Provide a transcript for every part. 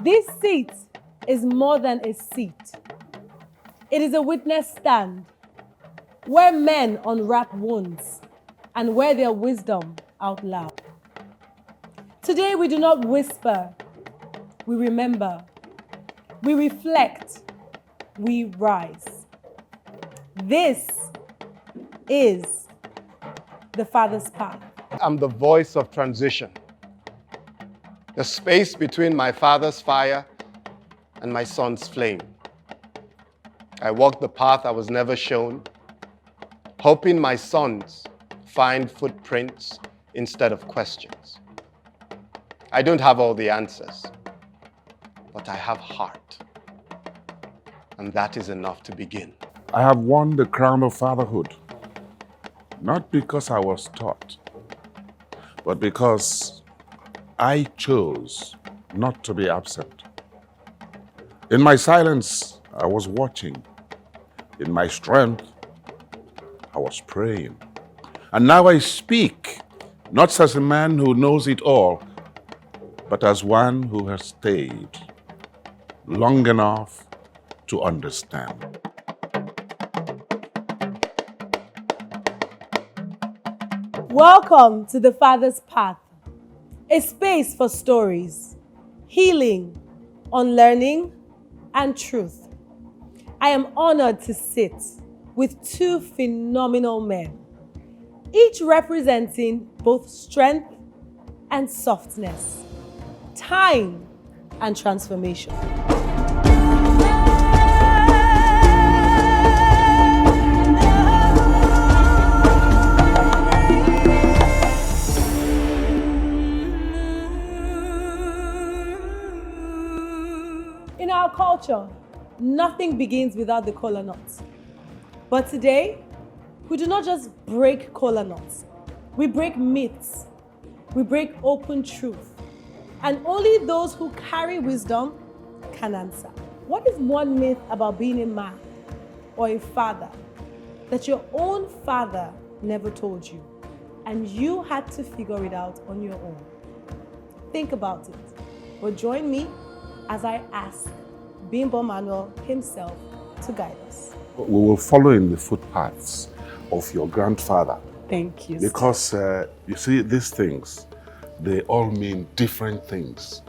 This seat is more than a seat. It is a witness stand where men unwrap wounds and wear their wisdom out loud. Today we do not whisper, we remember, we reflect, we rise. This is the Father's path. I'm the voice of transition. The space between my father's fire and my son's flame. I walk the path I was never shown, hoping my sons find footprints instead of questions. I don't have all the answers, but I have heart. And that is enough to begin. I have won the crown of fatherhood, not because I was taught, but because I chose not to be absent. In my silence, I was watching. In my strength, I was praying. And now I speak, not as a man who knows it all, but as one who has stayed long enough to understand. Welcome to the Father's Path, a space for stories, healing, unlearning, and truth. I am honored to sit with two phenomenal men, each representing both strength and softness, time and transformation. In our culture, nothing begins without the kola nuts. But today, we do not just break kola nuts. We break myths. We break open truth. And only those who carry wisdom can answer. What is one myth about being a man or a father that your own father never told you and you had to figure it out on your own? Think about it. But join me as I ask Bimbo Manuel himself to guide us. We will follow in the footpaths of your grandfather. Thank you. Because you see, these things, they all mean different things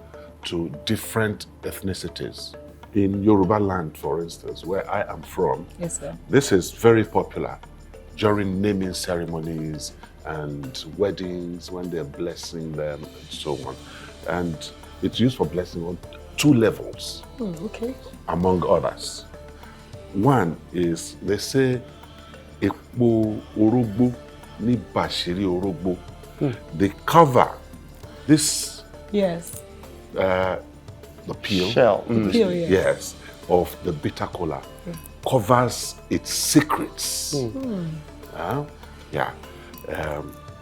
to different ethnicities. In Yoruba land, for instance, where I am from, Yes, sir. this is very popular during naming ceremonies and weddings when they're blessing them and so on. And it's used for blessing on two levels, Okay. among others. One is, they say, Ekpo Orogbo ni Bashiri Orogbo. They cover this, Yes. the peel, Shell. The peel, yes. yes, of the bitter cola, covers its secrets. Yeah,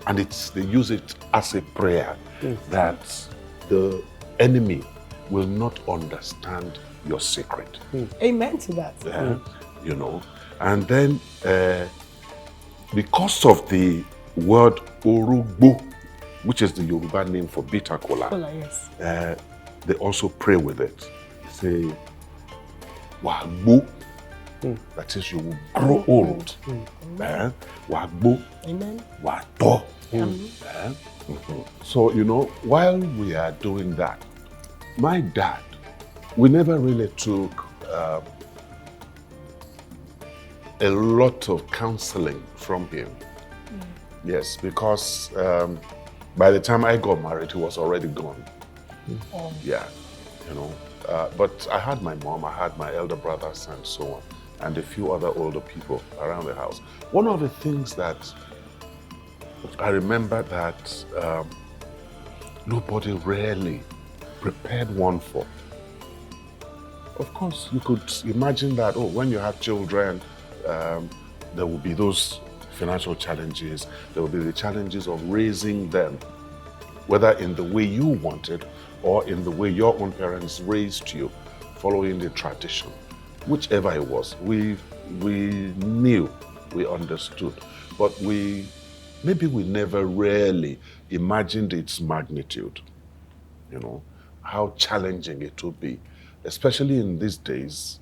and they use it as a prayer that the enemy will not understand your secret. Amen to that. You know, and then because of the word Orugbo, which is the Yoruba name for bitter cola, Yes. they also pray with it. They say, Wagbo, that is, you will grow old. Wagbo, Amen. Wato. So, you know, while we are doing that, my dad, we never really took a lot of counseling from him. Yes, because by the time I got married, he was already gone. Yeah, you know. But I had my mom, I had my elder brothers and so on, and a few other older people around the house. One of the things that I remember that nobody really prepared one for. Of course, you could imagine that, when you have children, there will be those financial challenges, there will be the challenges of raising them, whether in the way you wanted or in the way your own parents raised you, following the tradition. Whichever it was, we knew, we understood, but maybe we never really imagined its magnitude, you know. how challenging it will be, especially in these days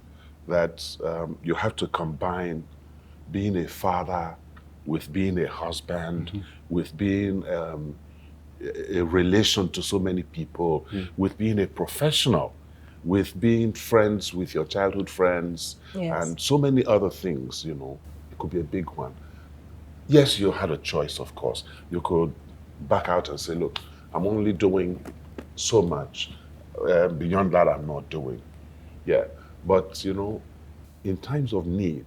that you have to combine being a father with being a husband, with being a relation to so many people, with being a professional, with being friends with your childhood friends, Yes. and so many other things, It could be a big one. Yes, you had a choice, of course. You could back out and say, look, I'm only doing so much. Beyond that, I'm not doing. Yeah. But, in times of need,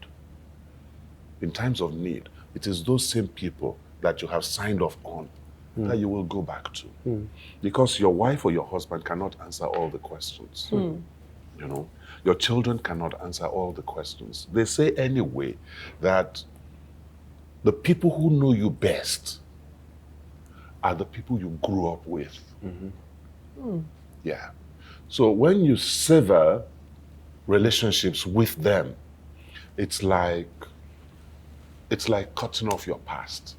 it is those same people that you have signed off on that you will go back to. Because your wife or your husband cannot answer all the questions. Your children cannot answer all the questions. They say anyway that the people who know you best are the people you grew up with. Yeah. So when you sever relationships with them, it's like cutting off your past.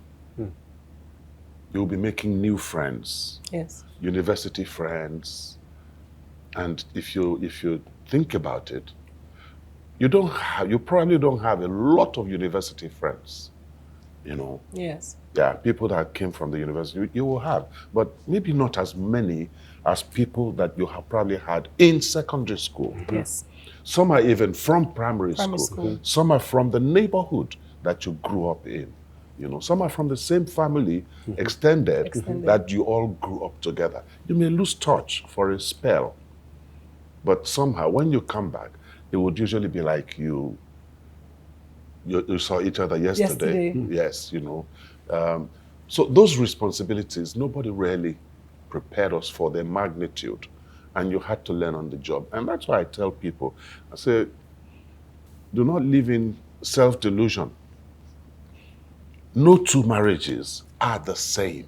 You'll be making new friends. Yes. University friends. And if you think about it, you probably don't have a lot of university friends. Yes. Yeah, people that came from the university, you will have, but maybe not as many as people that you have probably had in secondary school. Yes. Some are even from primary Primary school. school. Some are from the neighborhood that you grew up in. Some are from the same family, extended, that you all grew up together. You may lose touch for a spell, but somehow when you come back, it would usually be like you saw each other yesterday. Yes, so those responsibilities, nobody really prepared us for their magnitude, and you had to learn on the job. And that's why I tell people, I say, do not live in self-delusion. No two marriages are the same.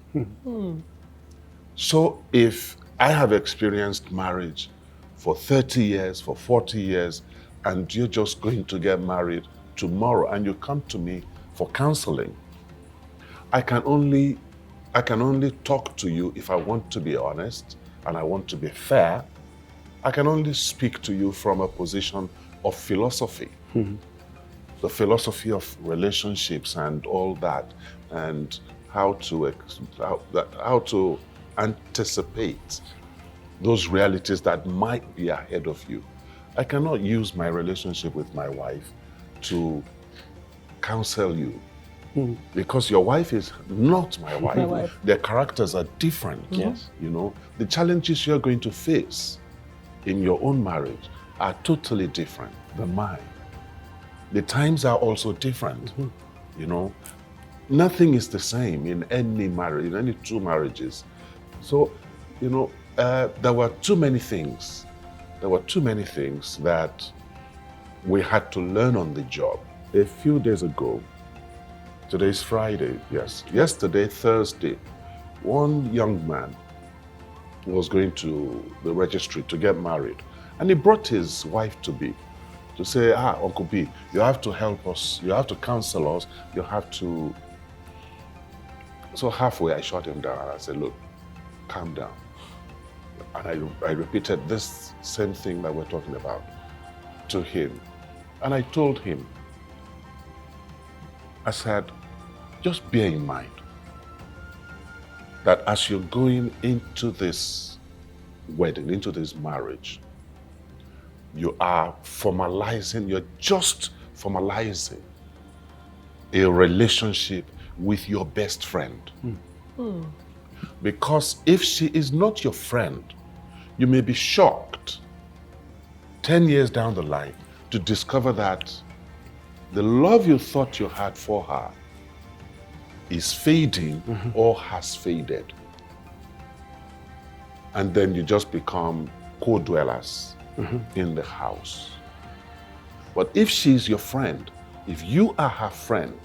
So if I have experienced marriage for 30 years, for 40 years, and you're just going to get married tomorrow and you come to me for counseling, I can only talk to you if I want to be honest and I want to be fair. I can only speak to you from a position of philosophy. The philosophy of relationships and all that, and how to anticipate those realities that might be ahead of you. I cannot use my relationship with my wife to counsel you, because your wife is not my wife. My wife. Their characters are different. Yes. The challenges you're going to face in your own marriage are totally different than mine. The times are also different. Nothing is the same in any marriage, in any two marriages. So, there were too many things. There were too many things that we had to learn on the job. A few days ago, today's Friday, yes, yesterday, Thursday, one young man was going to the registry to get married, and he brought his wife to say, Uncle B, you have to help us, you have to counsel us, you have to. So halfway I shut him down and I said, look, calm down. And I repeated this same thing that we're talking about to him. And I told him, I said, just bear in mind that as you're going into this wedding, into this marriage, you're just formalizing a relationship with your best friend. Because if she is not your friend, you may be shocked 10 years down the line to discover that the love you thought you had for her is fading or has faded. And then you just become co-dwellers in the house. But if she's your friend, if you are her friend,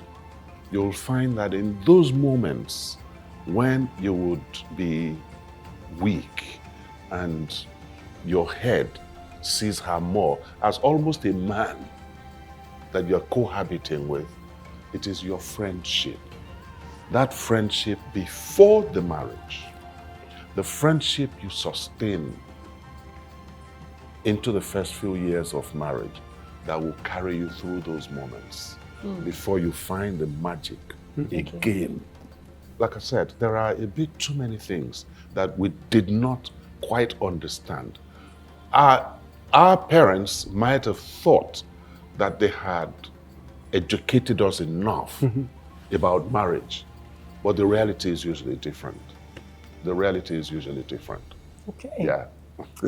you'll find that in those moments when you would be weak and your head sees her more as almost a man that you're cohabiting with, it is your friendship. That friendship before the marriage, the friendship you sustain into the first few years of marriage that will carry you through those moments before you find the magic again. Like I said, there are a bit too many things that we did not quite understand. Our parents might have thought that they had educated us enough about marriage, but the reality is usually different. The reality is usually different. Okay. Yeah.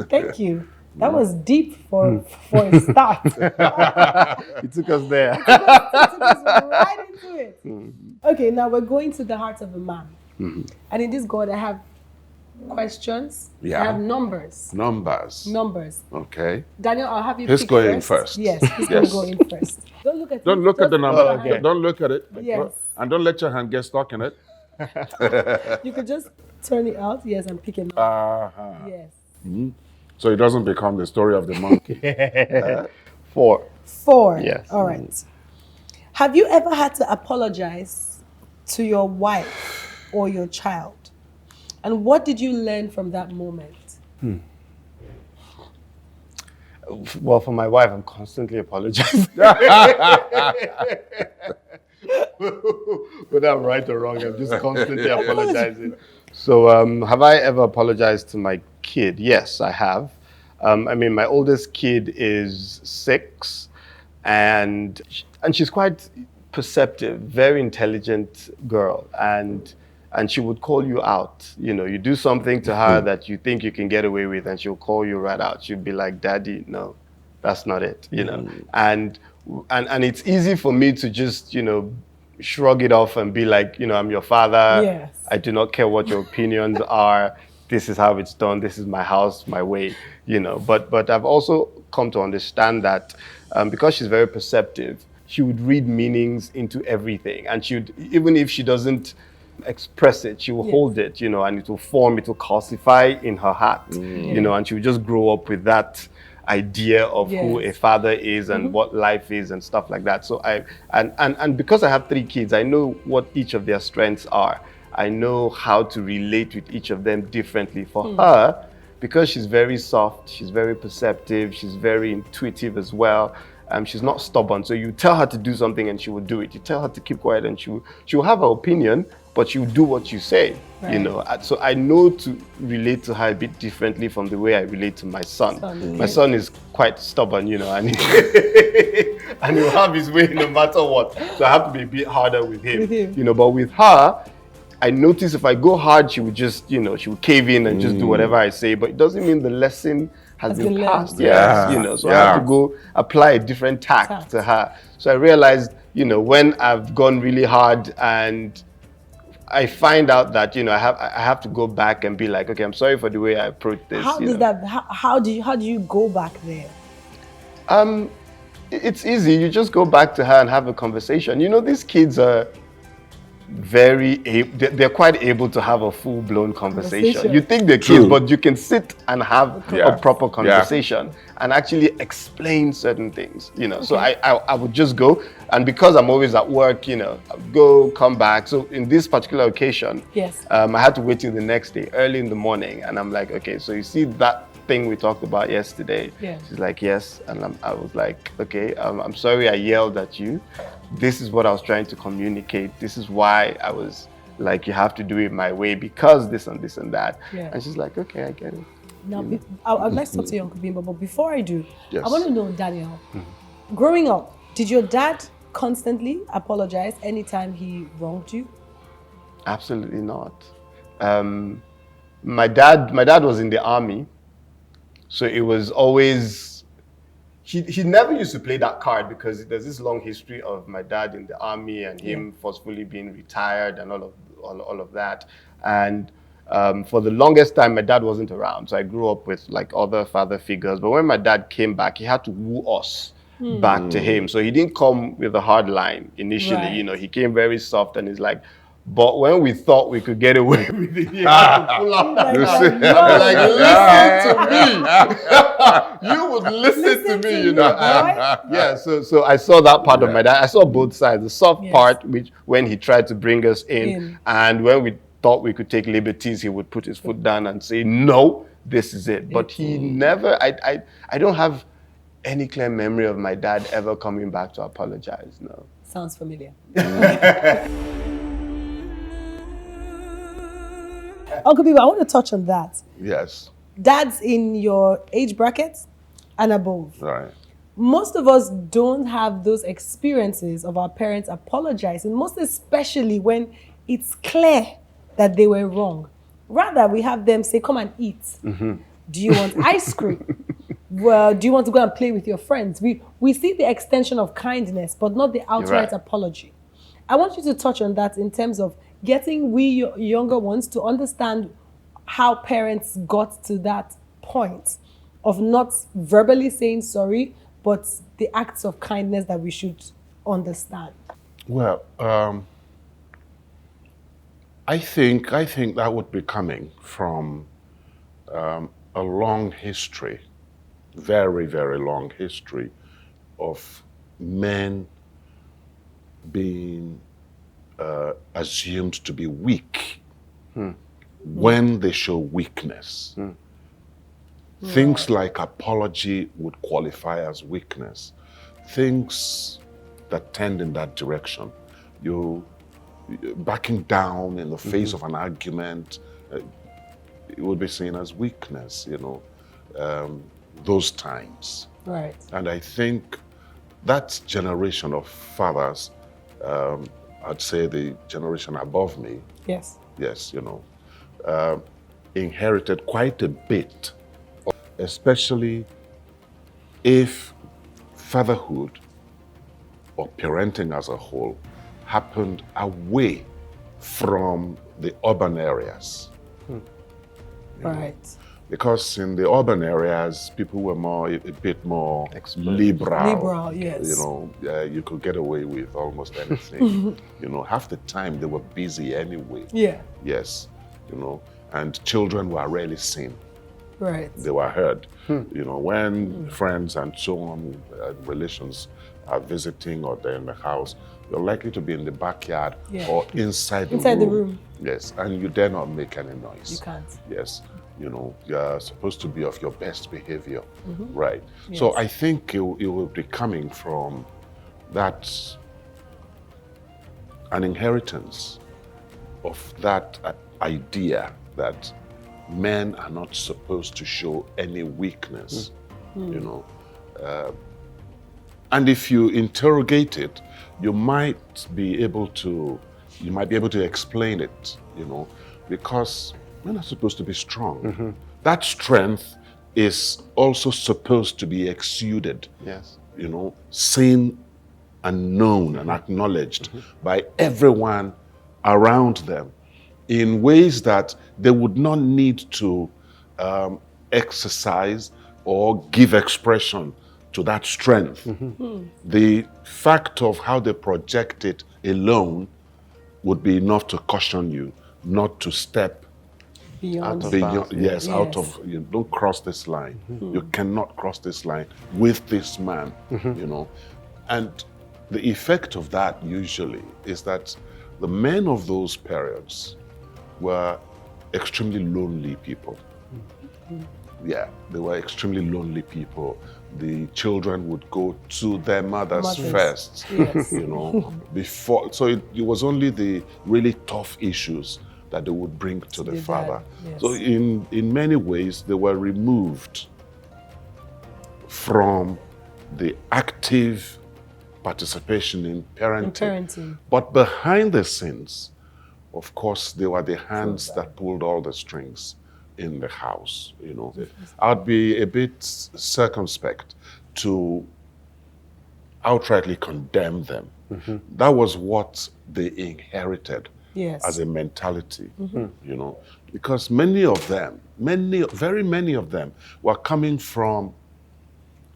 Thank you. That was deep for a start. It took us there. It took us right into it. Okay, now we're going to the heart of a man. And in this God, I have questions. Yeah. I have numbers. Numbers. Okay. Daniel, I'll have you He's pick going first. first. Yes, he's going to go in first. Don't look at it. Don't look at the number. okay. Don't look at it. Yes. And don't let your hand get stuck in it. You could just turn it out. Yes, I'm picking up. Yes. So it doesn't become the story of the monkey. 4. 4. Yes. All right. Have you ever had to apologize to your wife or your child? And what did you learn from that moment? Well, for my wife, I'm constantly apologizing. Whether I'm right or wrong, I'm just constantly apologizing. So, have I ever apologized to my kid? Yes, I have. I mean, my oldest kid is 6, and she's quite perceptive, very intelligent girl, and she would call you out. You know, you do something to her that you think you can get away with, and she'll call you right out. She'll be like, "Daddy, no, that's not it." You know, and it's easy for me to just, you know, shrug it off and be like, you know, I'm your father. Yes. I do not care what your opinions are. This is how it's done. This is my house, my way. You know, but I've also come to understand that because she's very perceptive, she would read meanings into everything, and she would, even if she doesn't express it, she will hold it, you know, and it will form, it will calcify in her heart, you know, and she will just grow up with that idea of who a father is and what life is and stuff like that. So and because I have 3 kids, I know what each of their strengths are. I know how to relate with each of them differently. For her, because she's very soft, she's very perceptive, she's very intuitive as well. She's not stubborn. So you tell her to do something and she will do it. You tell her to keep quiet and she will have her opinion, but she will do what you say, you know. So I know to relate to her a bit differently from the way I relate to my son. My son is quite stubborn, you know, and and he'll have his way no matter what. So I have to be a bit harder with him. You know. But with her, I notice if I go hard, she would just, you know, she would cave in and just do whatever I say. But it doesn't mean the lesson has been passed. Yeah. You know, so I have to go apply a different tact to her. So I realized, you know, when I've gone really hard and I find out that, you know, I have to go back and be like, okay, I'm sorry for the way I approached this. How do you go back there? It's easy. You just go back to her and have a conversation. You know, these kids are they're quite able to have a full-blown conversation. You think they're kids, but you can sit and have a proper conversation and actually explain certain things, you know. So I would just go, and because I'm always at work, you know, I'd go, come back. So in this particular occasion, I had to wait till the next day, early in the morning, and I'm like, okay, so you see that thing we talked about yesterday? She's like, yes. And I was like, okay, I'm sorry I yelled at you. This is what I was trying to communicate. This is why I was like, you have to do it my way because this and this and that. And she's like, okay, I get it. Now, I'd like to talk to you, Uncle Bimbo, but before I do, I want to know, Daniel, growing up, did your dad constantly apologize anytime he wronged you? Absolutely not. My dad was in the army, so it was always, he never used to play that card because there's this long history of my dad in the army and him forcefully being retired and all of that. And for the longest time, my dad wasn't around. So I grew up with like other father figures. But when my dad came back, he had to woo us back to him. So he didn't come with a hard line initially. You know, he came very soft and he's like, but when we thought we could get away with it, he had to pull out that card. Listen to me. You would listen to me, you know. Yeah, so I saw that part of my dad. I saw both sides. The soft part, which when he tried to bring us in, and when we thought we could take liberties, he would put his foot down and say, no, this is it. But he never, I don't have any clear memory of my dad ever coming back to apologize, no. Sounds familiar. Uncle Biba, I want to touch on that. Yes. Dads in your age bracket and above. Right. Most of us don't have those experiences of our parents apologizing, most especially when it's clear that they were wrong. Rather, we have them say, come and eat. Do you want ice cream? Well, do you want to go and play with your friends? We see the extension of kindness, but not the outright apology. I want you to touch on that in terms of getting we younger ones to understand how parents got to that point of not verbally saying sorry, but the acts of kindness that we should understand. Well, I think that would be coming from a long history, very, very long history of men being assumed to be weak when they show weakness. Things like apology would qualify as weakness. Things that tend in that direction. You backing down in the face of an argument, it would be seen as weakness, you know, those times. Right. And I think that generation of fathers, I'd say the generation above me, Yes. yes, you know, inherited quite a bit, especially if fatherhood or parenting as a whole happened away from the urban areas. you know. Right. Because in the urban areas, people were a bit more liberal. Liberal, yes. You know, you could get away with almost anything. You know, half the time they were busy anyway. Yeah. Yes, you know, and children were rarely seen. Right. They were heard. You know, when friends and so on, relations are visiting or they're in the house, you're likely to be in the backyard or inside the room. Yes, and you dare not make any noise. You can't. Yes, you know, you're supposed to be of your best behavior, right? Yes. So I think it will be coming from that, an inheritance of that idea that men are not supposed to show any weakness, you know. And if you interrogate it, you might be able to explain it, you know, because men are supposed to be strong. That strength is also supposed to be exuded, Yes. you know, seen and known and acknowledged by everyone around them in ways that they would not need to exercise or give expression to that strength. The fact of how they project it alone would be enough to caution you not to step Beyond. beyond. Yes, out of, you don't cross this line. You cannot cross this line with this man, you know. And the effect of that usually is that the men of those periods were extremely lonely people. Yeah, they were extremely lonely people. The children would go to their mothers first, Yes. you know, before. So it was only the really tough issues that they would bring to the father. Yes. So in many ways, they were removed from the active participation in parenting. But behind the scenes, of course, they were the hands that pulled all the strings in the house, you know. I'd be a bit circumspect to outrightly condemn them. That was what they inherited as a mentality, you know, because many of them, very many of them were coming from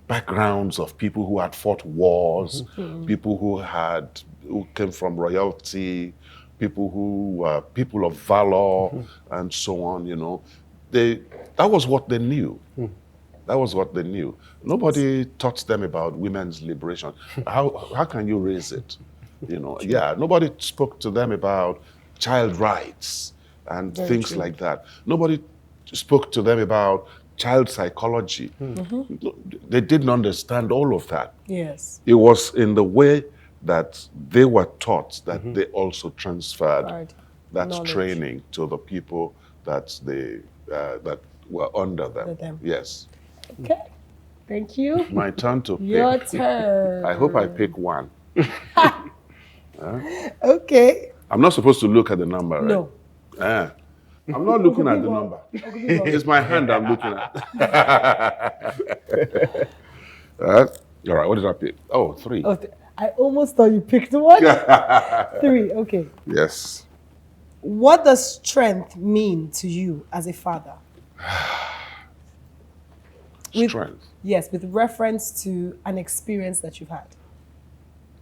backgrounds of people who had fought wars, people who came from royalty, people who were people of valor, and so on, you know. That was what they knew. That was what they knew. Nobody taught them about women's liberation. How can you raise it? You know, nobody spoke to them about child rights and things like that. Nobody spoke to them about child psychology. They didn't understand all of that. Yes. It was in the way that they were taught that they also transferred Right. that Knowledge. training to the people that that were under them. Under them. Yes. Okay. Thank you. My turn to pick. Your turn. I hope I pick one. Okay. I'm not supposed to look at the number, right? No. I'm not looking at the number. It's my hand I'm looking at. All right, what did I pick? Oh, 3. Oh, I almost thought you picked one. 3. Okay. Yes. What does strength mean to you as a father? Strength. Yes, with reference to an experience that you've had.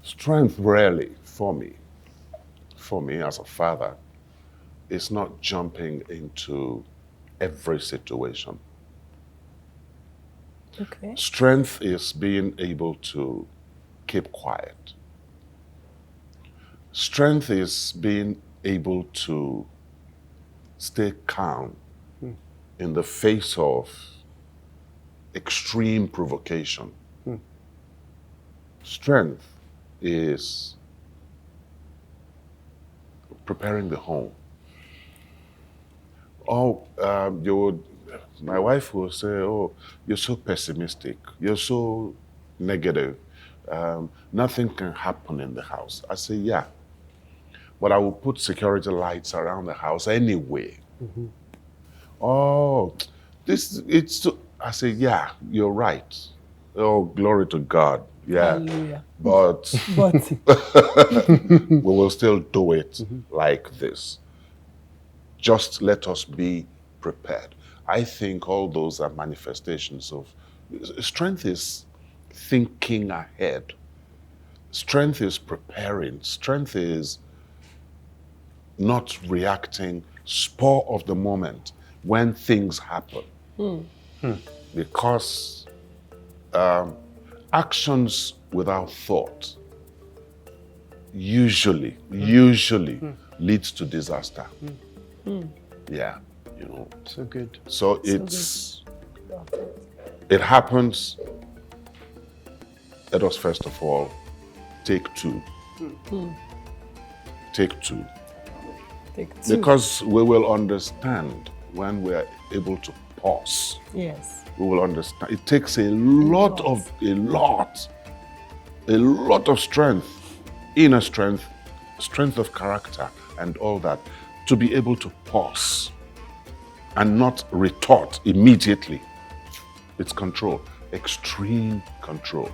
Strength rarely for me as a father, is not jumping into every situation. Okay. Strength is being able to keep quiet. Strength is being able to stay calm in the face of extreme provocation. Strength is preparing the home. My wife will say, oh, you're so pessimistic, you're so negative, nothing can happen in the house. I say, yeah, but I will put security lights around the house anyway. Oh, I say, yeah, you're right. Oh, glory to God. Yeah. Hallelujah. But we will still do it like this. Just let us be prepared. I think all those are manifestations of strength. Is thinking ahead. Strength is preparing. Strength is not reacting spur of the moment when things happen. Because actions without thought usually leads to disaster. Yeah, you know. So good. So it happens. Let us first of all take 2. Take 2. Take 2. Because we will understand when we are able to pause. Yes. We will understand. It takes a lot of strength, inner strength, strength of character, and all that, to be able to pause and not retort immediately. It's control, extreme control.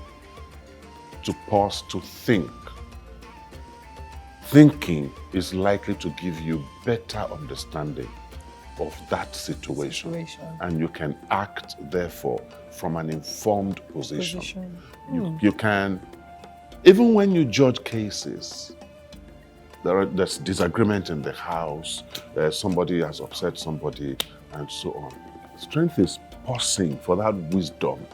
To pause, to think. Thinking is likely to give you better understanding of that situation. And you can act, therefore, from an informed position. You can, even when you judge cases, there's disagreement in the house, somebody has upset somebody, and so on. Strength is pausing for that wisdom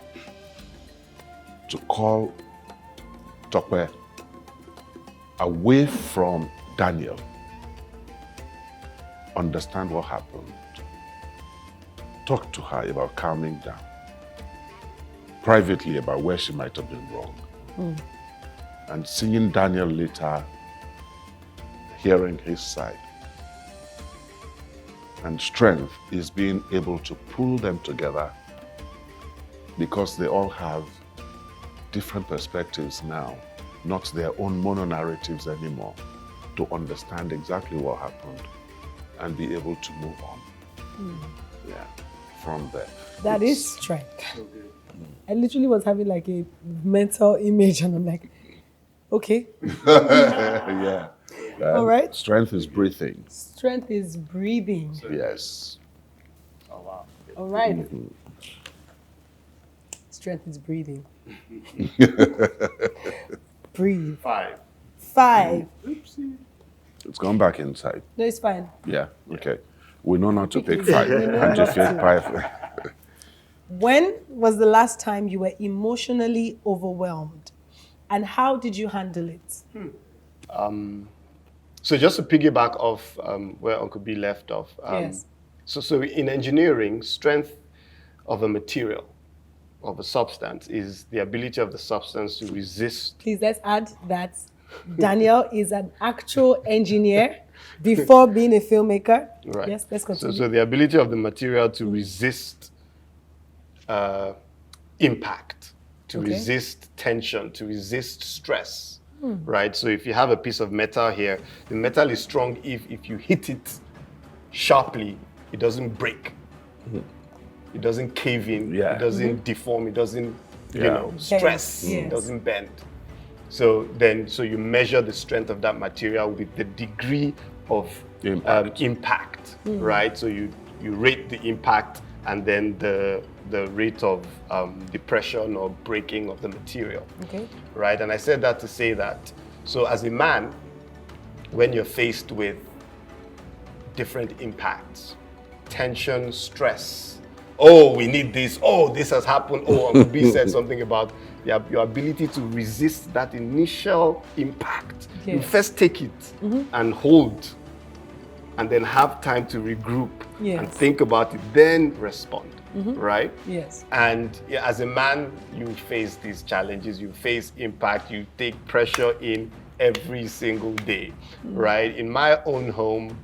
to call Tope away from Daniel. Understand what happened. Talk to her about calming down. Privately about where she might have been wrong. And seeing Daniel later, hearing his side. And strength is being able to pull them together because they all have different perspectives now, not their own mono-narratives anymore, to understand exactly what happened and be able to move on. Yeah, from there. That is strength. I literally was having like a mental image and I'm like, okay. Yeah. All right. Strength is breathing. Strength is breathing. Yes. Oh, wow. All right. Strength is breathing. Breathe. 5. Oopsie. It's gone back inside. No, it's fine. Yeah, okay. We know not to pick 5. And to pick 5. When was the last time you were emotionally overwhelmed? And how did you handle it? So just to piggyback off where Uncle B left off. Yes. So in engineering, strength of a material, of a substance, is the ability of the substance to resist. Please, let's add that Daniel is an actual engineer before being a filmmaker. Right. Yes, let's continue. So the ability of the material to resist impact, to resist tension, to resist stress, right? So if you have a piece of metal here, the metal is strong if you hit it sharply, it doesn't break. It doesn't cave in, it doesn't deform, it doesn't, stress, it doesn't bend. So you measure the strength of that material with the degree of impact, right? So you rate the impact and then the rate of depression or breaking of the material, right? And I said that to say that, so as a man, when you're faced with different impacts, tension, stress, oh, we need this, oh, this has happened, oh, Uncle B said something about your ability to resist that initial impact. You first take it and hold, and then have time to regroup and think about it, then respond, right? Yes. And as a man, you face these challenges, you face impact, you take pressure in every single day, right? In my own home,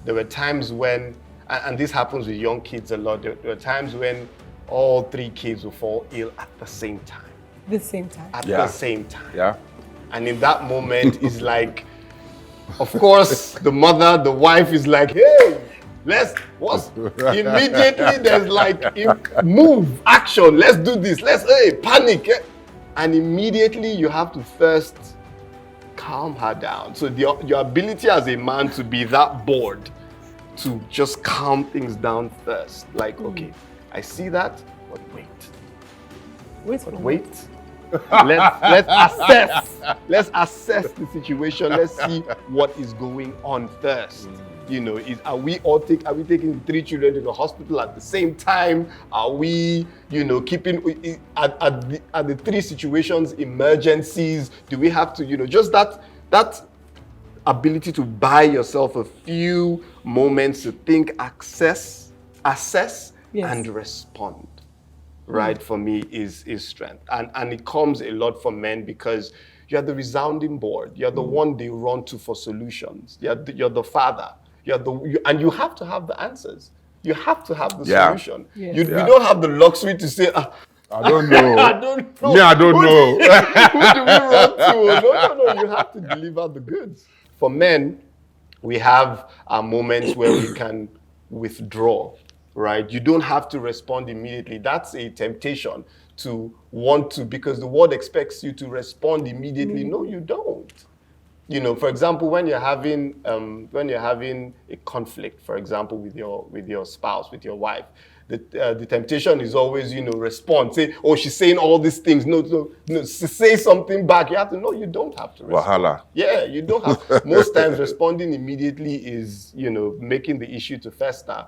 there were times when, and this happens with young kids a lot, there were times when all three kids will fall ill at the same time. The same time. At the same time. Yeah. And in that moment, it's like, of course, the mother, the wife is like, hey, immediately there's like, move, action, let's do this, panic. And immediately you have to first calm her down. So your ability as a man to be that bored, to just calm things down first. Like, okay, I see that, but wait. Let's assess. Let's assess the situation. Let's see what is going on first. Are we taking 3 children to the hospital at the same time? Are we, keeping at the 3 situations emergencies? Do we have to, just that ability to buy yourself a few moments to think, assess, and respond, right? For me is strength. And it comes a lot from men because you're the resounding board. You're the one they run to for solutions. You're the father. And you have to have the answers. You have to have the solution. Yes. You don't have the luxury to say, I don't know. I don't know. Yeah, I don't know. Who do we run to? No. You have to deliver the goods. For men, we have moments where we can withdraw, right? You don't have to respond immediately. That's a temptation to want to, because the world expects you to respond immediately. No, you don't. For example, when you're having a conflict, for example, with your spouse, with your wife, the temptation is always, respond. Say, oh, she's saying all these things. No, say something back. You have to know you don't have to respond. Wahala. Yeah, you don't have. Most times, responding immediately is, making the issue to fester.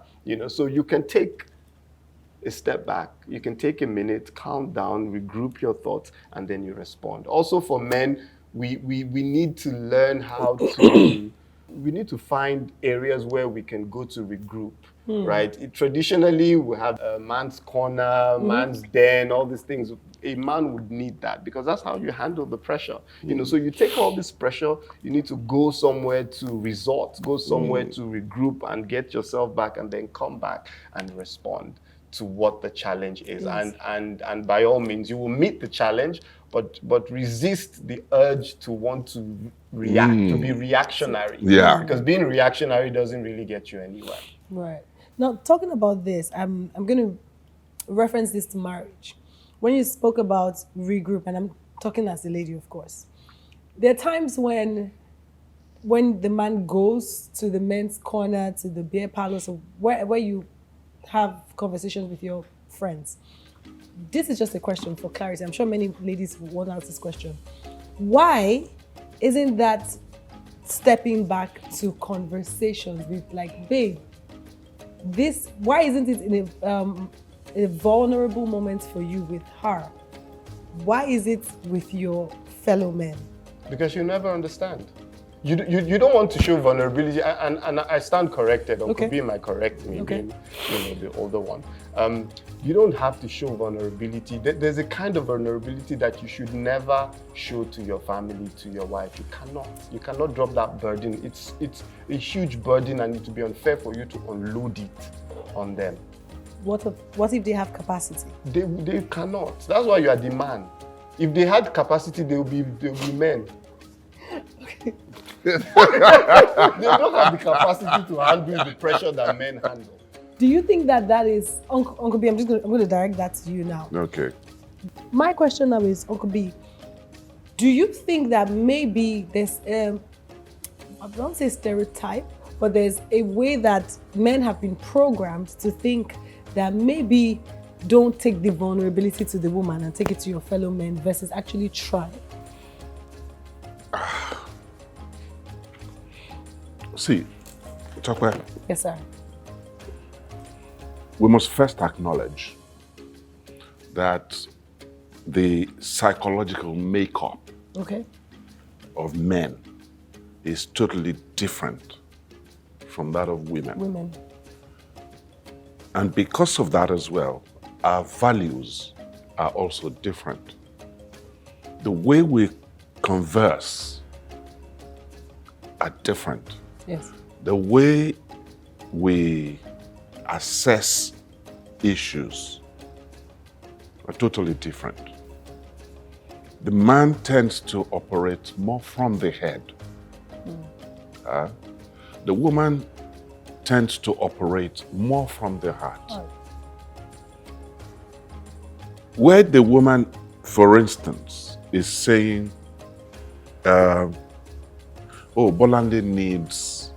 So you can take a step back. You can take a minute, calm down, regroup your thoughts, and then you respond. Also, for men, we need to learn how to. We need to find areas where we can go to regroup, right? Traditionally, we have a man's corner, man's den, all these things. A man would need that because that's how you handle the pressure. So you take all this pressure, you need to go somewhere to resort, go somewhere to regroup and get yourself back and then come back and respond to what the challenge is. Yes. And by all means, you will meet the challenge, but resist the urge to want to react, to be reactionary. Yeah. Because being reactionary doesn't really get you anywhere. Right. Now, talking about this, I'm going to reference this to marriage. When you spoke about regroup, and I'm talking as a lady, of course, there are times when the man goes to the men's corner, to the beer parlors, or where you have conversations with your friends. This is just a question for clarity. I'm sure many ladies want to ask this question. Why isn't that stepping back to conversations with, like, babe, why isn't it in a vulnerable moment for you with her? Why is it with your fellow men? Because you never understand. you don't want to show vulnerability, and I stand corrected. Uncle Okay. B might correct me, Okay. being, the older one. You don't have to show vulnerability. There's a kind of vulnerability that you should never show to your family, to your wife. You cannot drop that burden. It's a huge burden, and it would be unfair for you to unload it on them. What if they have capacity? They cannot. That's why you are the man. If they had capacity, they'll be men. Okay. They don't have the capacity to handle the pressure that men handle. Do you think that is Uncle B? I'm going to direct that to you now. Okay. My question now is, Uncle B, do you think that maybe there's I don't say stereotype, but there's a way that men have been programmed to think that maybe don't take the vulnerability to the woman and take it to your fellow men versus actually try? See, Chakwe, Yes, sir. we must first acknowledge that the psychological makeup Okay. of men is totally different from that of women. Women. And because of that as well, our values are also different. The way we converse are different. Yes. The way we assess issues are totally different. The man tends to operate more from the head. The woman tends to operate more from the heart. Oh. Where the woman, for instance, is saying, oh, Bolande needs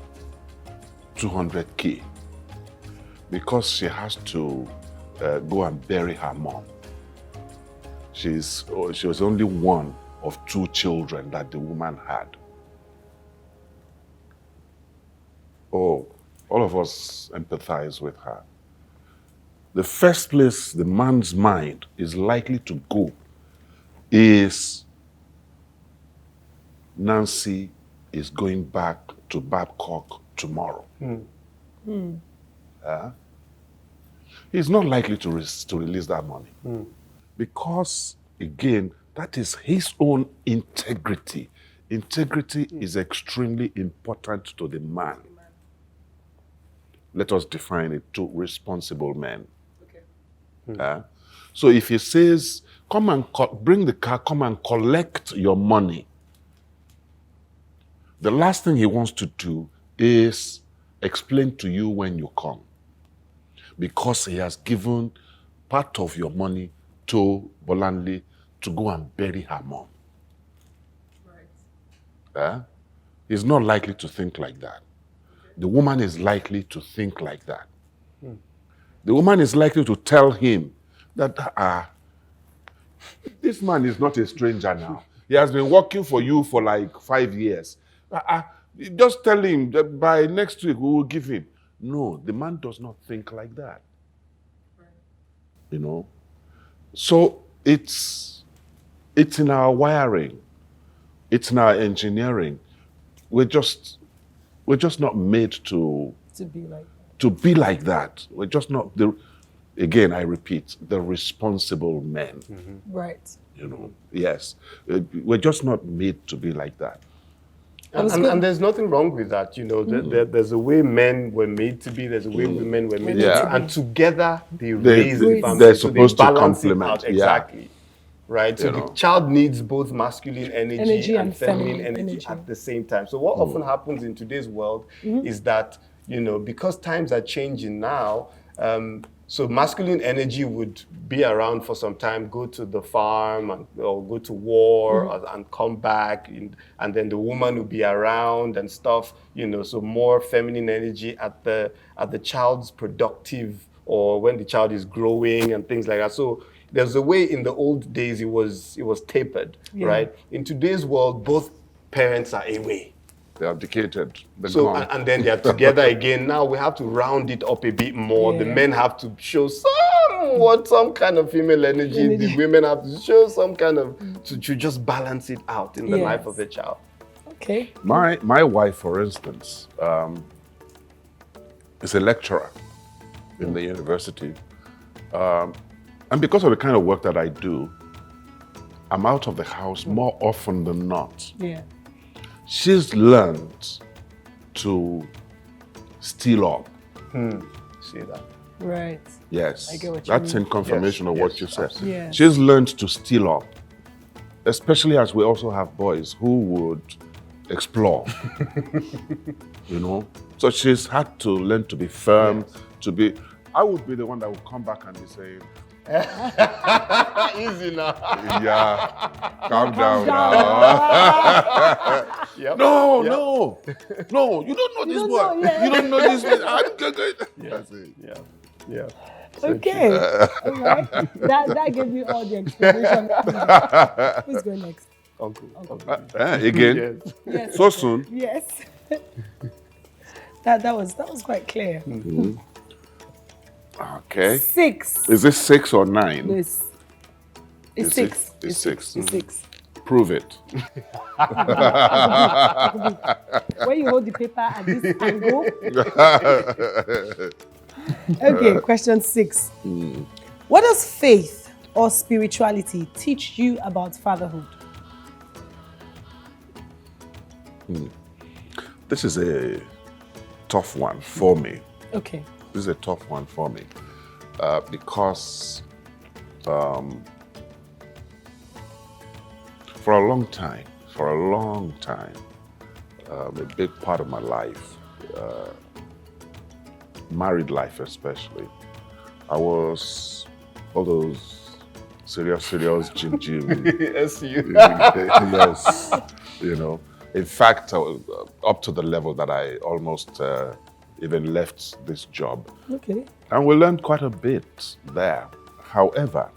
200K because she has to go and bury her mom. She was only one of 2 children that the woman had. Oh, all of us empathize with her. The first place the man's mind is likely to go is Nancy is going back to Babcock tomorrow. He's not likely to release that money. Because, again, that is his own integrity. Integrity is extremely important to the man. Let us define it to responsible men. Okay. So if he says, come and bring the car, come and collect your money, the last thing he wants to do is explain to you when you come. Because he has given part of your money to Bolanle to go and bury her mom. Right. He's not likely to think like that. The woman is likely to think like that. The woman is likely to tell him that this man is not a stranger now. He has been working for you for like 5 years. Just tell him that by next week we will give him. No, the man does not think like that. You know? So it's in our wiring. It's in our engineering. We're just not made to be like that. We're just not again, I repeat, the responsible men. Right. You know, yes. We're just not made to be like that. And there's nothing wrong with that, you know. There's a way men were made to be, there's a way women were made to be. And together they raise the family. They're supposed to balance it complement. out. Exactly. Right? So the child needs both masculine energy and feminine energy at the same time. So what often happens in today's world is that, you know, because times are changing now, so masculine energy would be around for some time, go to the farm or go to war and come back, and then the woman would be around and stuff, you know. So more feminine energy at the child's productive, or when the child is growing and things like that. So there's a way in the old days it was tapered, right? In today's world, both parents are away. They're abdicated. And then they're together again. Now we have to round it up a bit more. The men have to show some kind of female energy. The women have to show some kind of to just balance it out in the life of a child. Okay. My wife, for instance, is a lecturer in the university. And because of the kind of work that I do, I'm out of the house more often than not. Yeah. She's learned to steal up. See that? Right. Yes. I get what you That's mean. in confirmation Yes, of what yes, you said. absolutely. Yeah. She's learned to steal up, especially as we also have boys who would explore. You know? So she's had to learn to be firm, to be. I would be the one that would come back and be saying, Easy now. yeah, calm down down. now. Yep. No, Yep. no, you don't know this don't boy. know, yeah. You don't know this boy. That's it. Yeah. Yeah. Okay. All right. That gave me all the explanation. Who's going next? Uncle. Again, Yes. Yes. so soon. Yes. that was quite clear. Okay. 6. Is this 6 or 9? No, it's It's 6. It's 6. It's 6. Prove it. When you hold the paper at this angle. Okay, question 6. What does faith or spirituality teach you about fatherhood? This is a tough one for me. Okay. This is a tough one for me because for a long time, a big part of my life, married life especially, I was all those serious Jim. Yes, you. Yes, you know. In fact, I was, up to the level that I almost even left this job. Okay. And we learned quite a bit there. However,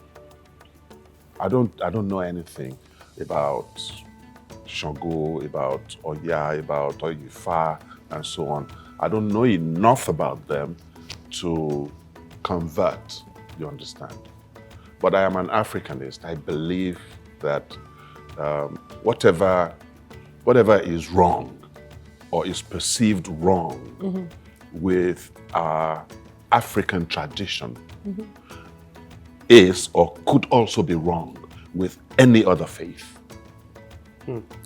I don't know anything about Shango, about Oya, about Oyifa, and so on. I don't know enough about them to convert, you understand? But I am an Africanist. I believe that whatever is wrong or is perceived wrong with our African tradition is or could also be wrong with any other faith.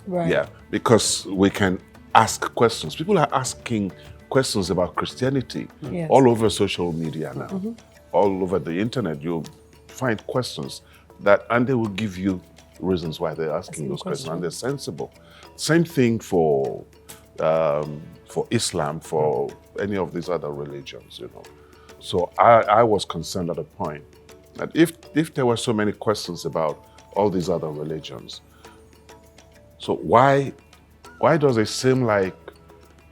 Right. Yeah, because we can ask questions. People are asking questions about Christianity Yes. all over social media now, all over the internet. You'll find questions and they will give you reasons why they're asking those questions, and they're sensible. Same thing for Islam, for any of these other religions, you know. So I was concerned at a point that if there were so many questions about all these other religions, so why does it seem like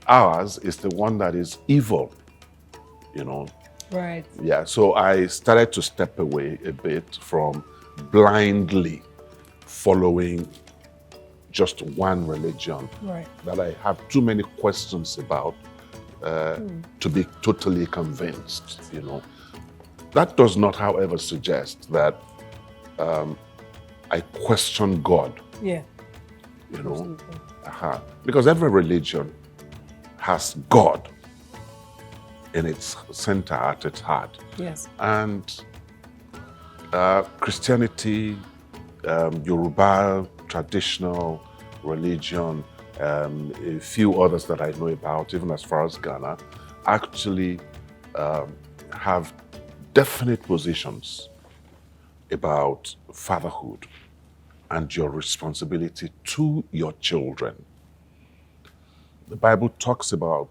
ours is the one that is evil, you know? Right. Yeah, so I started to step away a bit from blindly following just one religion Right. that I have too many questions about to be totally convinced, you know. That does not, however, suggest that I question God, Yeah. you know. Because every religion has God in its center, at its heart. Yes. And Christianity, Yoruba, traditional religion, a few others that I know about, even as far as Ghana, actually have definite positions about fatherhood and your responsibility to your children. The Bible talks about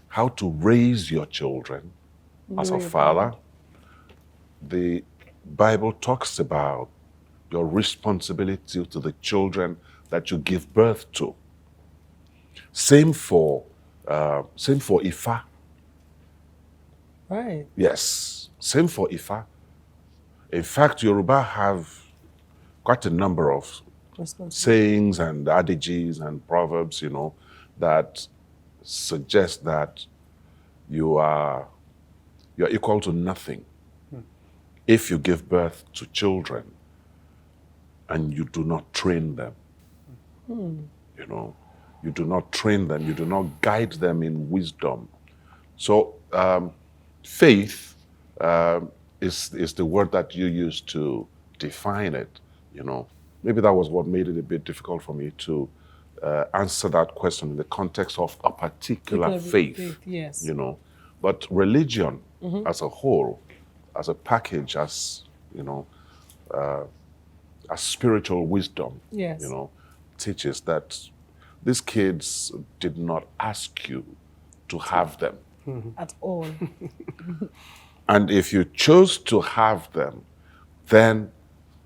how to raise your children as a father. The Bible talks about your responsibility to the children that you give birth to. Same for Ifa. Right. Yes, same for Ifa. In fact, Yoruba have quite a number of sayings and adages and proverbs, you know, that suggest that you're equal to nothing if you give birth to children and you do not train them. You know, you do not train them, you do not guide them in wisdom. So faith is the word that you use to define it, you know. Maybe that was what made it a bit difficult for me to answer that question in the context of a particular faith, yes. you know. But religion as a whole, as a package, as, you know, as spiritual wisdom, Yes. you know, teaches that these kids did not ask you to have them. At all. And if you chose to have them, then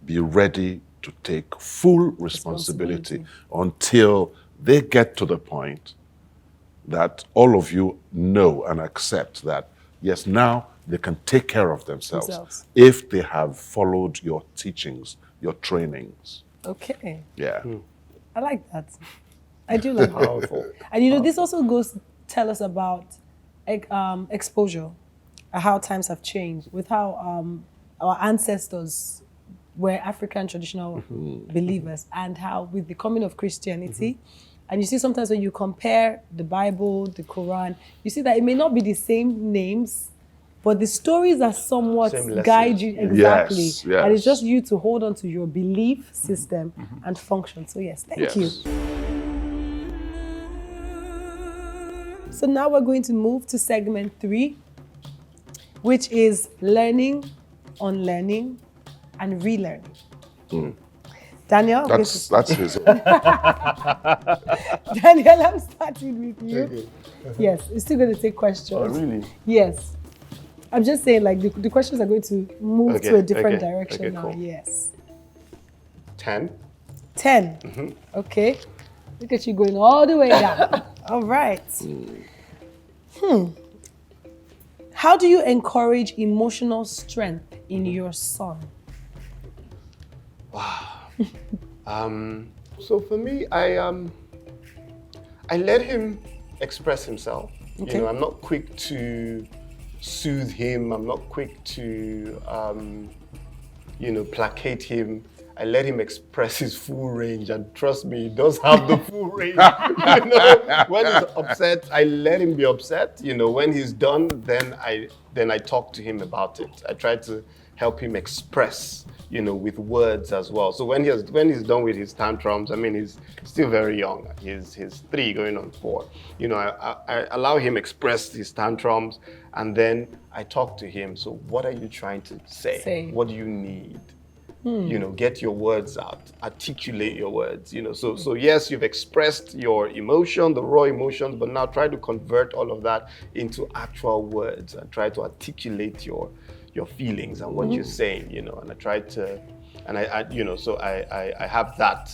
be ready to take full responsibility until they get to the point that all of you know and accept that, yes, now they can take care of themselves if they have followed your teachings, your trainings. Okay. Yeah. I like that. I do like that. Powerful. And you know, this also goes to tell us about exposure, how times have changed, with how our ancestors were African traditional believers, and how with the coming of Christianity, and you see sometimes when you compare the Bible, the Quran, you see that it may not be the same names, but the stories are somewhat guide you exactly. Yes, yes. And it's just you to hold on to your belief system and function. So yes, thank you. So now we're going to move to segment 3, which is learning, unlearning, and relearning. Daniel, That's his. Daniel, I'm starting with you. Okay. Yes, it's still going to take questions. Oh, really? Yes. I'm just saying, like, the questions are going to move to a different direction now. Cool. Yes. 10. 10. Okay. Look at you going all the way down. All right. How do you encourage emotional strength in your son? Wow. So for me, I let him express himself. Okay. You know, I'm not quick to soothe him. I'm not quick to, you know, placate him. I let him express his full range, and trust me, he does have the full range. You know, when he's upset, I let him be upset. You know, when he's done, then I talk to him about it. I try to help him express, you know, with words as well. So when he's done with his tantrums, I mean, he's still very young. He's 3 going on 4. You know, I allow him express his tantrums, and then I talk to him. So what are you trying to say? What do you need? You know, get your words out, articulate your words, you know. So yes, you've expressed your emotion, the raw emotions, but now try to convert all of that into actual words and try to articulate your feelings and what you're saying, you know. And I try to, and I you know, so I have that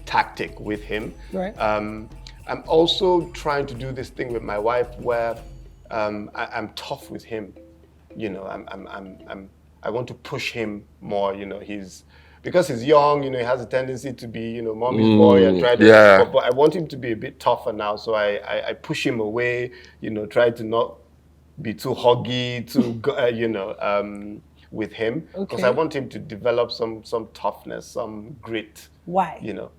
tactic with him. Right. I'm also trying to do this thing with my wife where I'm tough with him, you know. I want to push him more, you know. Because he's young, you know, he has a tendency to be, you know, mommy's boy and try to, but I want him to be a bit tougher now. So I push him away, you know, try to not be too huggy, you know, with him. Because I want him to develop some toughness, some grit. Why? You know,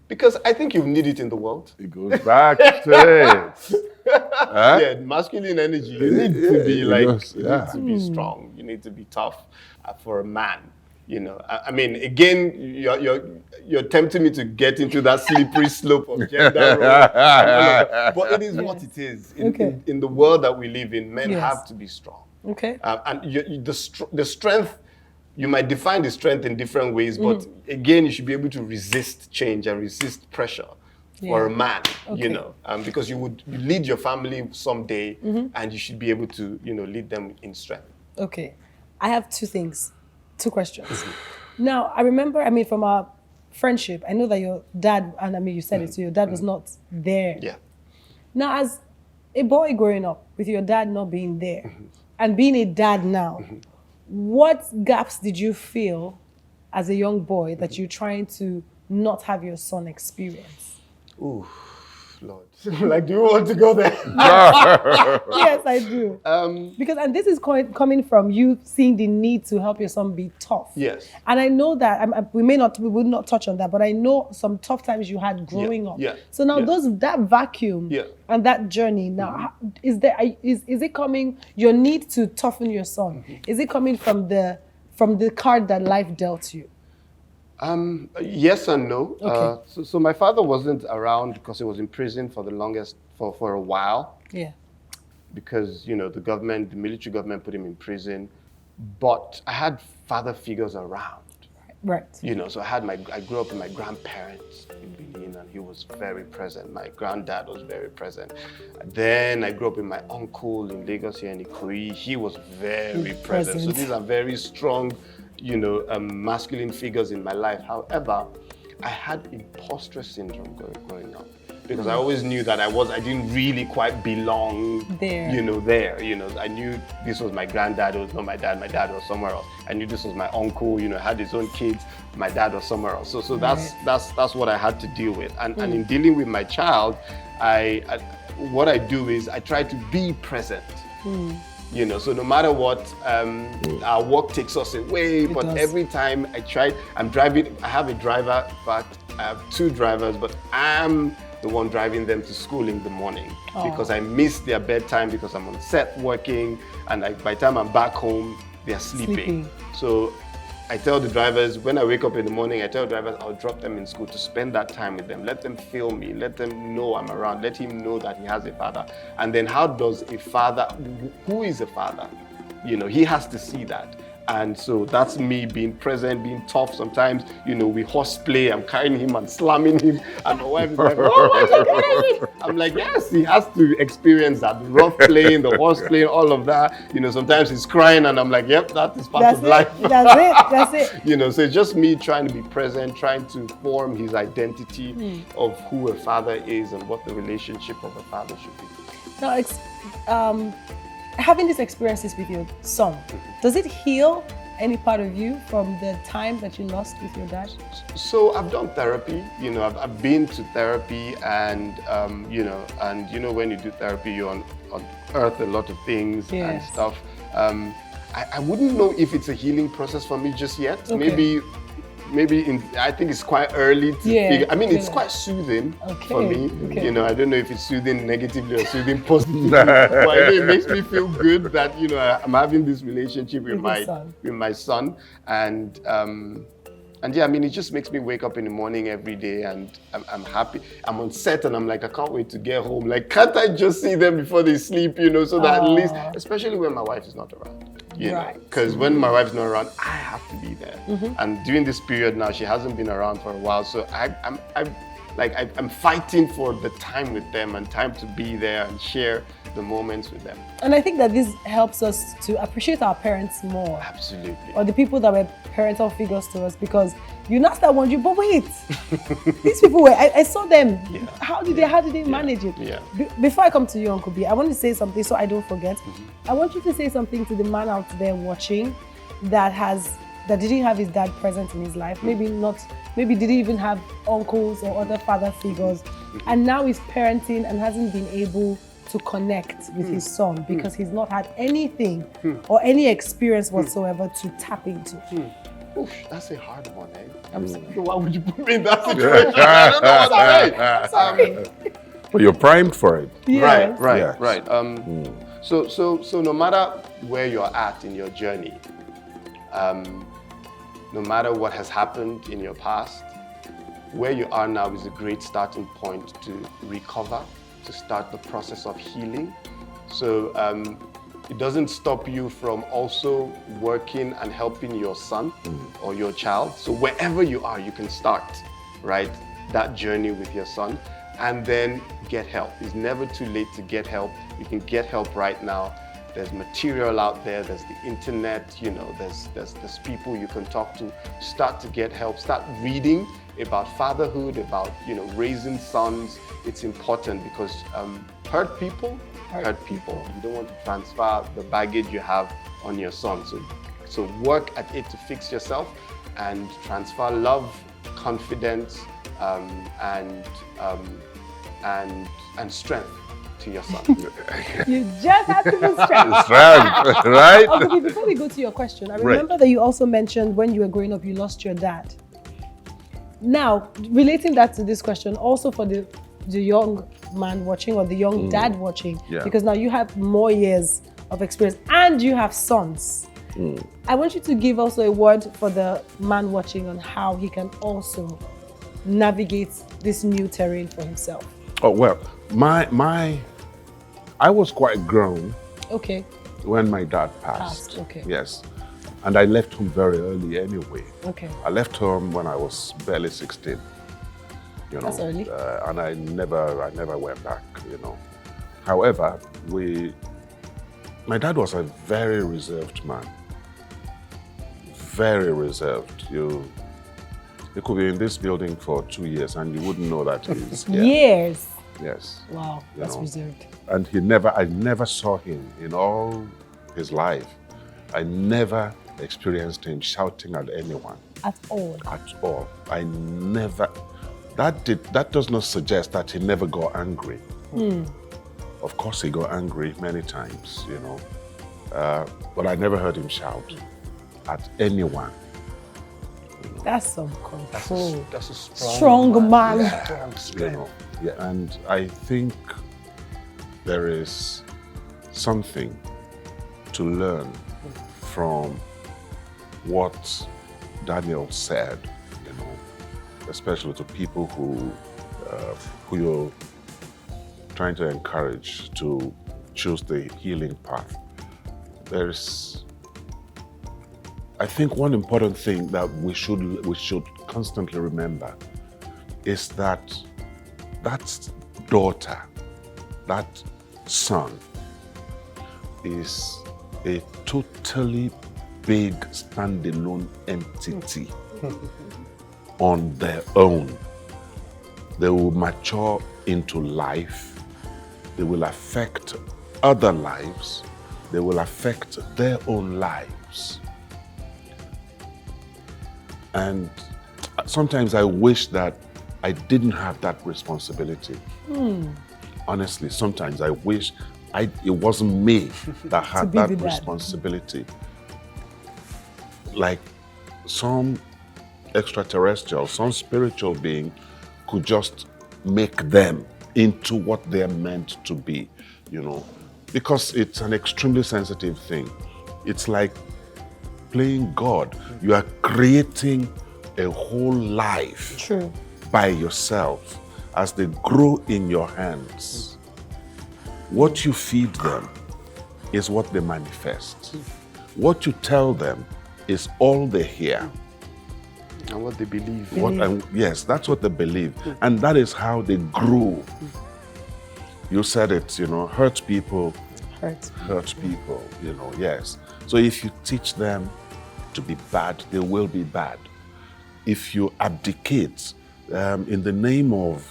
because I think you need it in the world. It goes back to it. Yeah, masculine energy. You need to be like, you need to be strong. You need to be tough for a man. You know, I mean, again, you're tempting me to get into that slippery slope of gender role. But it is what it is. In the world that we live in, men have to be strong. Okay. And the strength, you might define the strength in different ways, but again, you should be able to resist change and resist pressure. For a man, you know, because you lead your family someday, and you should be able to, you know, lead them in strength. Okay. I have 2 questions. Now, I remember, I mean, from our friendship, I know that your dad, and I mean, you said it, so your dad was not there. Yeah. Now, as a boy growing up, with your dad not being there, and being a dad now, what gaps did you feel as a young boy that you're trying to not have your son experience? Ooh, Lord. Like, do you want to go there? Yes, I do. Because, and this is coming from you seeing the need to help your son be tough. Yes. And I know that we will not touch on that, but I know some tough times you had growing up. Yeah. So now that vacuum Yeah. and that journey now, is it coming? Your need to toughen your son, is it coming from the card that life dealt you? Yes and no. Okay. So my father wasn't around because he was in prison for the longest, for a while. Yeah. Because, the military government put him in prison. But I had father figures around. Right. So I grew up with my grandparents in Benin, and he was very present. My granddad was very present. Then I grew up with my uncle in Lagos here in Ikoyi. He was very present. So these are very strong, masculine figures in my life. However, I had imposter syndrome growing up because I always knew that I didn't really quite belong there. I knew this was my granddad, it was not my dad. My dad was somewhere else. I knew this was my uncle, had his own kids. My dad was somewhere else. So that's what I had to deal with. And in dealing with my child, what I do is I try to be present. So no matter what, our work takes us away, but every time I'm driving, I have a driver, but I have two drivers, but I'm the one driving them to school in the morning because I miss their bedtime because I'm on set working, and by the time I'm back home, they're sleeping. So I tell the drivers, when I wake up in the morning, I tell drivers I'll drop them in school to spend that time with them. Let them feel me. Let them know I'm around. Let him know that he has a father. And then how does a father, who is a father? He has to see that. And so that's me being present, being tough. Sometimes, we horseplay. I'm carrying him and slamming him. And my wife is like, oh my God. I'm like, yes, he has to experience that. The rough playing, the horse playing, all of that. Sometimes he's crying and I'm like, yep, that is part of life. That's it. So it's just me trying to be present, trying to form his identity of who a father is and what the relationship of a father should be. Now, having these experiences with your son, does it heal any part of you from the time that you lost with your dad? So I've done therapy. I've been to therapy, and when you do therapy, you unearth a lot of things and stuff. I wouldn't know if it's a healing process for me just yet. Okay. Maybe I think it's quite early to figure. I mean, it's quite soothing for me. Okay. I don't know if it's soothing negatively or soothing positively, but it makes me feel good that I'm having this relationship with my son, and it just makes me wake up in the morning every day, and I'm happy. I'm on set, and I'm like, I can't wait to get home. Like, can't I just see them before they sleep? So that at least, especially when my wife is not around. Because when my wife's not around, I have to be there. And during this period now, she hasn't been around for a while, so I'm fighting for the time with them and time to be there and share the moments with them. And I think that this helps us to appreciate our parents more. Absolutely. Or the people that were parental figures to us, because you now start wondering, but wait, these people I saw them. Yeah. How did they manage it? Yeah. Before I come to you, Uncle B, I want to say something so I don't forget. I want you to say something to the man out there watching that didn't have his dad present in his life. Maybe didn't even have uncles or other father figures, and now he's parenting and hasn't been able to connect with his son because he's not had anything or any experience whatsoever to tap into. Oof, that's a hard one, eh? I'm sorry. Why would you put me in that situation? I don't know what to say. Sorry. But you're primed for it. Yes. Right. So no matter where you're at in your journey, no matter what has happened in your past, where you are now is a great starting point to recover, to start the process of healing. So it doesn't stop you from also working and helping your son or your child. So wherever you are, you can start, right, that journey with your son, and then get help. It's never too late to get help. You can get help right now. There's material out there, there's the internet, there's people you can talk to. Start to get help, start reading about fatherhood, about raising sons. It's important because hurt people. You don't want to transfer the baggage you have on your son. So work at it to fix yourself and transfer love, confidence, and and strength to your son. You just had to be stressed. Strength, right? Okay, before we go to your question, I remember that you also mentioned when you were growing up, you lost your dad. Now, relating that to this question, also for the young man watching or the young dad watching, because now you have more years of experience and you have sons. I want you to give also a word for the man watching on how he can also navigate this new terrain for himself. Oh, well, I was quite grown when my dad passed. Yes. And I left home very early anyway. I left home when I was barely 16. You know, that's early. And I never went back, you know. However, my dad was a very reserved man. Very reserved. You could be in this building for 2 years and you wouldn't know that he's here. Years? Yes. Wow, that's reserved. And I never saw him in all his life. I never experienced him shouting at anyone. At all? At all. I never. That does not suggest that he never got angry. Of course he got angry many times, you know. But I never heard him shout at anyone. You know. That's some control. That's a strong man. You know. Yeah, and I think there is something to learn from what Daniel said, you know, especially to people who you're trying to encourage to choose the healing path. I think one important thing that we should constantly remember is that daughter, that son, is a totally big standalone entity on their own. They will mature into life. They will affect other lives. They will affect their own lives. And sometimes I wish that I didn't have that responsibility. Honestly, sometimes I wish it wasn't me that had that responsibility. Like some extraterrestrial, some spiritual being could just make them into what they're meant to be, you know, because it's an extremely sensitive thing. It's like playing God. You are creating a whole life by yourself as they grow in your hands. What you feed them is what they manifest. What you tell them is all they hear. And what they believe. Yes, that's what they believe. And that is how they grow. You said it, you know, hurt people, you know, yes. So if you teach them to be bad, they will be bad. If you abdicate in the name of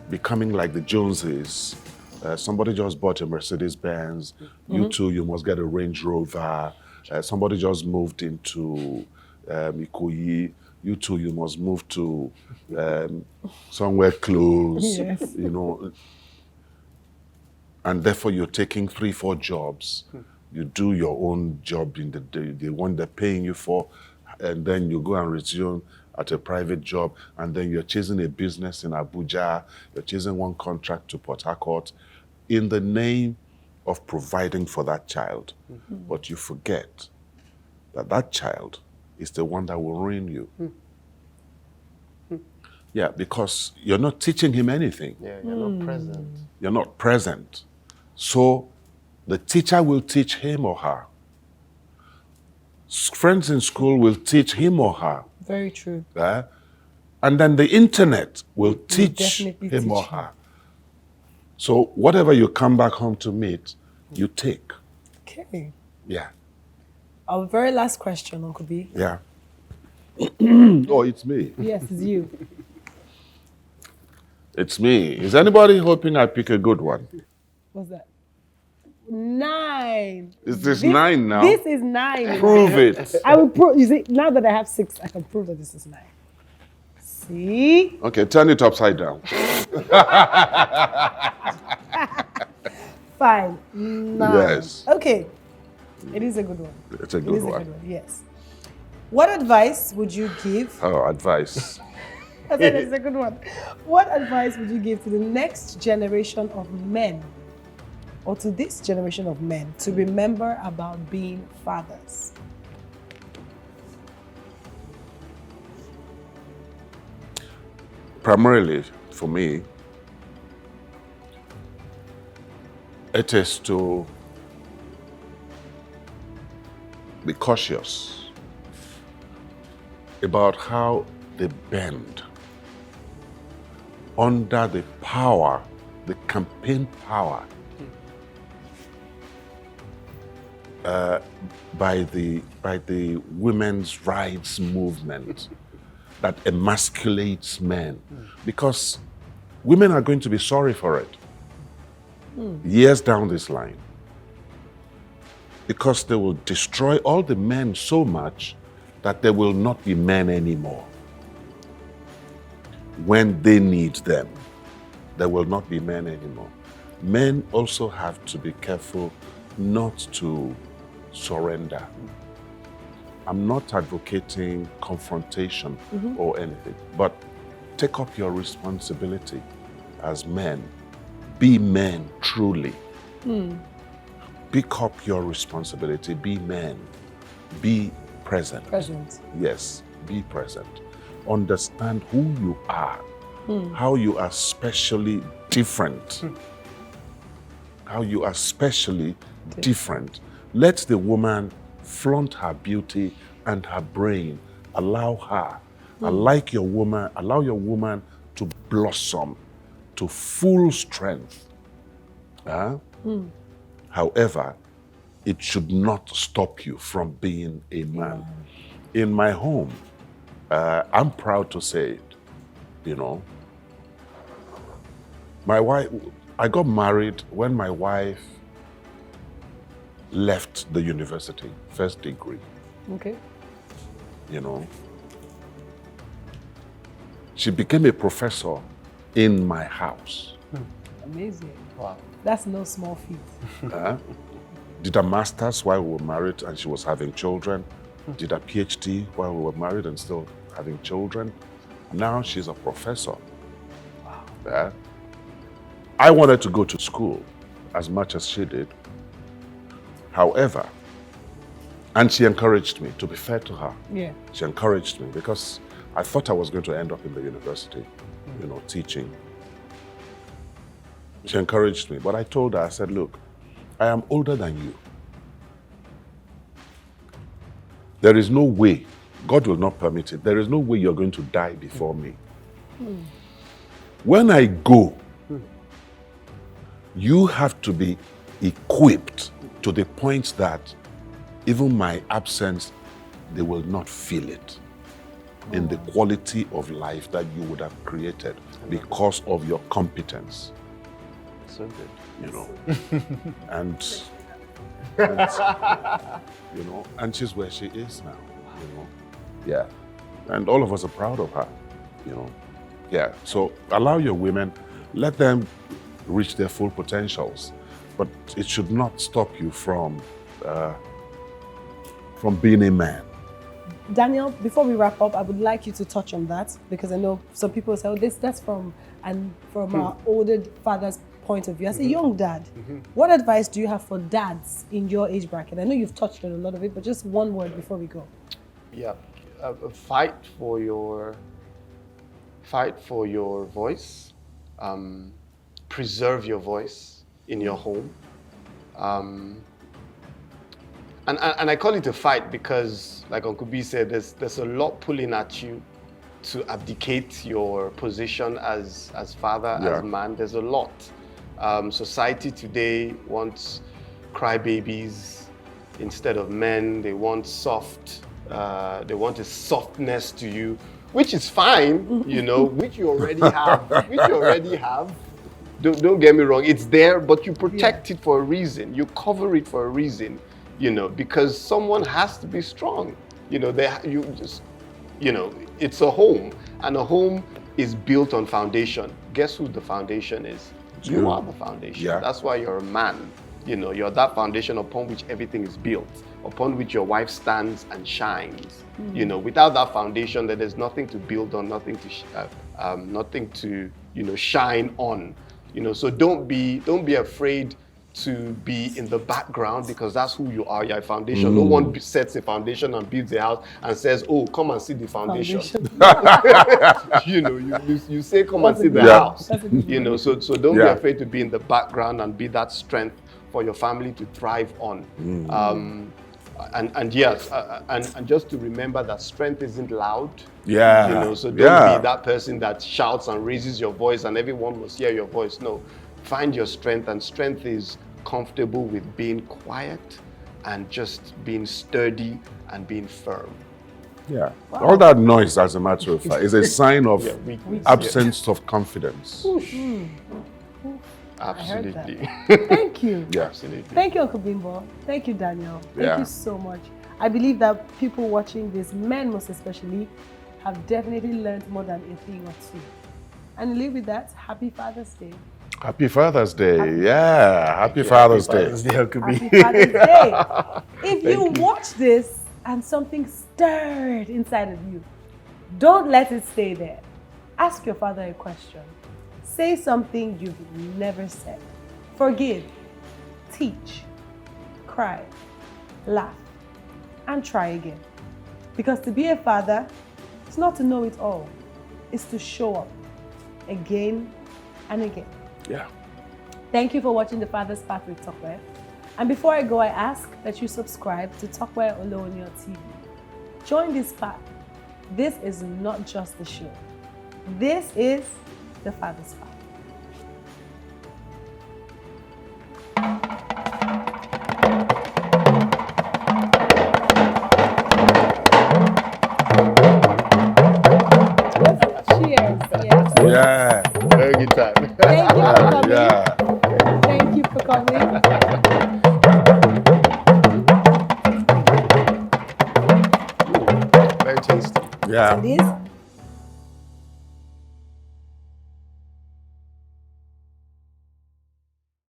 becoming like the Joneses, somebody just bought a Mercedes-Benz, you too, you must get a Range Rover. Somebody just moved into Ikoyi, you too, you must move to somewhere close, you know. And therefore you're taking 3-4 jobs. You do your own job in the one they're paying you for, and then you go and resume at a private job, and then you're chasing a business in Abuja, you're chasing one contract to Port Harcourt in the name of providing for that child. But you forget that that child is the one that will ruin you. Yeah, because you're not teaching him anything. Yeah, you're not present. You're not present. So the teacher will teach him or her. Friends in school will teach him or her. Very true. And then the internet will teach him or her. So whatever you come back home to meet, you take. Okay. Yeah. Our very last question, Uncle B. Yeah. Oh, it's me. Yes, it's you. It's me. Is anybody hoping I pick a good one? What's that? 9. Is this 9 now? This is 9. Prove it. I will prove. You see, now that I have 6, I can prove that this is 9. See? Okay, turn it upside down. Fine. 9. Yes. Okay. It is a good one. It's a It good is a one. good one, yes. What advice would you give? Oh, advice. I said it's a good one. What advice would you give to the next generation of men, or to this generation of men, to remember about being fathers? Primarily, for me, it is to be cautious about how they bend under the power, the campaign power by the women's rights movement that emasculates men, because women are going to be sorry for it years down this line, because they will destroy all the men so much that there will not be men anymore. When they need them, there will not be men anymore. Men also have to be careful not to surrender. I'm not advocating confrontation or anything, but take up your responsibility as men. Be men truly. Pick up your responsibility. Be men. Be present. Present. Yes, be present. Understand who you are, how you are specially different. How you are specially different. Let the woman flaunt her beauty and her brain. Allow her. Allow your woman to blossom to full strength. However, it should not stop you from being a man. In my home, I'm proud to say it, you know. My wife, I got married when my wife left the university, first degree. Okay. You know. She became a professor in my house. Amazing. Wow. That's no small feat. Did a master's while we were married and she was having children. Did a PhD while we were married and still having children. Now she's a professor. Wow. I wanted to go to school as much as she did. However, and she encouraged me, to be fair to her. Yeah. She encouraged me because I thought I was going to end up in the university, you know, teaching. She encouraged me, but I told her, I said, look, I am older than you. There is no way, God will not permit it, there is no way you're going to die before me. When I go, you have to be equipped to the point that even my absence, they will not feel it in the quality of life that you would have created because of your competence. So good. You know, and you know, and she's where she is now, you know. Yeah. And all of us are proud of her, you know. Yeah. So allow your women, let them reach their full potentials, but it should not stop you from being a man. Daniel, before we wrap up, I would like you to touch on that, because I know some people say, oh, that's from our older father's point of view. As a young dad, what advice do you have for dads in your age bracket? I know you've touched on a lot of it, but just one word before we go. Yeah, fight for your voice. Preserve your voice in your home. And I call it a fight because, like Uncle B said, there's a lot pulling at you to abdicate your position as father, as man. There's a lot. Society today wants crybabies instead of men. They want they want a softness to you, which is fine, you know, which you already have. Don't get me wrong, it's there, but you protect it for a reason. You cover it for a reason, you know, because someone has to be strong. You know, it's a home, and a home is built on foundation. Guess who the foundation is? You are the foundation. Yeah. That's why you're a man. You know, you're that foundation upon which everything is built, upon which your wife stands and shines. You know, without that foundation, then there's nothing to build on, nothing to shine on. You know, so don't be afraid to be in the background, because that's who you are. You're a foundation. No one sets a foundation and builds a house and says, "Oh, come and see the foundation." You know, you say, "Come and see the house." You know, so don't be afraid to be in the background and be that strength for your family to thrive on. And yes, and just to remember that strength isn't loud. Yeah. You know, so don't be that person that shouts and raises your voice and everyone must hear your voice. No, find your strength, and strength is comfortable with being quiet and just being sturdy and being firm. Yeah. All that noise, as a matter of fact, is a sign of absence of confidence. Absolutely. Thank you. Yeah. Absolutely. Thank you, Uncle Bimbo. Thank you, Daniel. Thank you so much. I believe that people watching this, men most especially, have definitely learned more than a thing or two. And live with that. Happy Father's Day. Happy Father's Day. Happy Father's Day. Happy Father's Day. If you watch this and something stirred inside of you, don't let it stay there. Ask your father a question. Say something you've never said. Forgive, teach, cry, laugh, and try again. Because to be a father, it's not to know it all. It's to show up again and again. Yeah. Thank you for watching The Father's Path with Tope. And before I go, I ask that you subscribe to topeolowoniyantv. Join this path. This is not just the show. This is The Father's Path. Cheers. Yes. Yeah. Very good time. Thank you for coming. Yeah. Thank you for coming. Very tasty. Yeah. It is